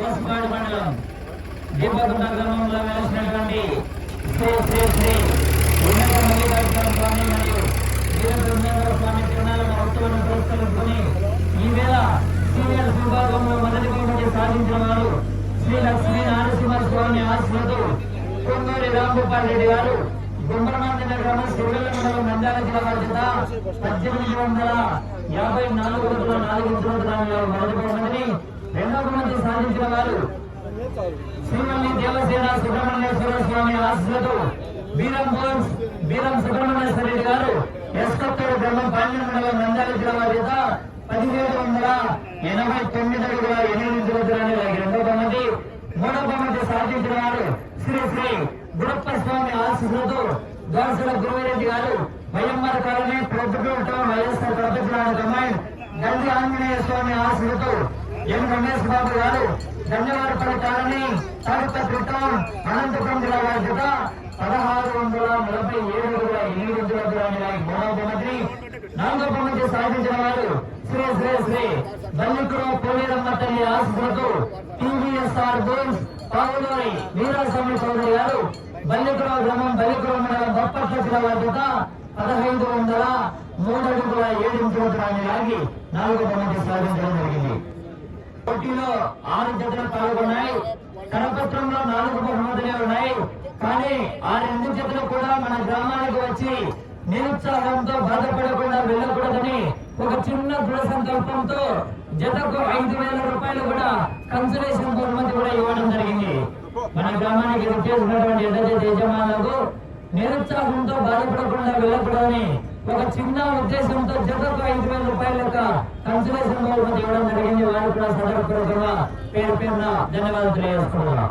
కోసపాడు మండలం దీపగుంట గ్రామంలో వెలిసినటువంటి శ్రీ శ్రీ శ్రీ ఉన్నత మల్లికార్జున స్వామి మరియు వీరబ్రహ్మేంద్ర స్వామి తిరునాళ్ళ ఉత్సవాలను పురస్కరించుకుని ఈవేళ సీనియర్స్ విభాగంలో మొదటి బహుమతి సాధించిన వారు శ్రీ లక్ష్మీ నరసింహ స్వామి ఆశీస్సులతో కొంగూరి రాంగోపాల్ రెడ్డి గారు గుండ్రమాంజన గ్రామం సిరివెల్ల మండలం నంద్యాల జిల్లా వారి చేత 1854 రోజుల 4 ఇంచుల మొదటి బహుమతిని రెండవ బహుమతి సాధించిన వారు శ్రీమల్లి దేవసేన సుబ్రహ్మణ్యేశ్వర స్వామి ఆశీస్సులతో వీరం సుబ్రహ్మణ్యేశ్వర రెడ్డి గారు ఎస్కొత్తూరు గ్రామం పాండ్య మండలం నంద్యాల జిల్లా వారి చేత 1789 అడుగుల 8 ఇంచుల దూరాన్ని రెండవ బహుమతి మూడవ బహుమతి సాధించిన వారు శ్రీ శ్రీ గురప్ప స్వామి ఆశీస్సులతో దోసల గురువరెడ్డి గారు YMR colony Proddatur town YSR Kadapa జిల్లా కమాండ్ గంధి ఆంజనేయ స్వామి ఆశీస్సులతో ఎం రమేష్ బాబు గారు ధన్యవాదపల్లి కాలనీ తాడిపత్రి టౌన్ అనంతపురం జిల్లా వారి చేత 1647 అడుగుల 8 ఇంచుల దూరాన్ని మూడవ బహుమతిని నాలుగవ బహుమతి సాధించిన వారు శ్రీ శ్రీ శ్రీ బల్లికురం పోలేరమ్మ తల్లి ఆశీస్సులతో టీవీఎస్ఆర్ గోల్స్ పావులూరి వీరాస్వామి చౌదరి గారు బల్లికురం గ్రామం బల్లికురం మండలం బొప్పట్ల జిల్లా వారి చేత 1503 అడుగుల 7 ఇంచుల దూరాన్ని లాగి నాలుగవ బహుమతి సాధించడం జరిగింది. పోటీలో 6 జతలు పాల్గొన్నాయి. కరపత్రంలో 4 బహుమతులే ఉన్నాయి. కానీ ఆ 2 జతలు కూడా మన గ్రామానికి వచ్చి నిరుత్సాహంతో బాధపడకుండా వెళ్ళకూడదని ఒక చిన్న దృఢ సంకల్పంతో జతకు 5,000 రూపాయలు కూడా కన్సలేషన్ బహుమతి కూడా ఇవ్వడం జరిగింది. మన గ్రామానికి చేసినటువంటి ఎడజ యజమానులకు నిరుత్సాహంతో బాధపడకుండా వెళ్ళకూడదని ఒక చిన్న ఉద్దేశంతో జతకు 5,000 రూపాయల యొక్క కన్సలేషన్ బహుమతి ఇవ్వడం జరిగింది. వారు కూడా సదరపూర్వకంగా పేరు పేరున ధన్యవాదాలు తెలియజేస్తున్నారు.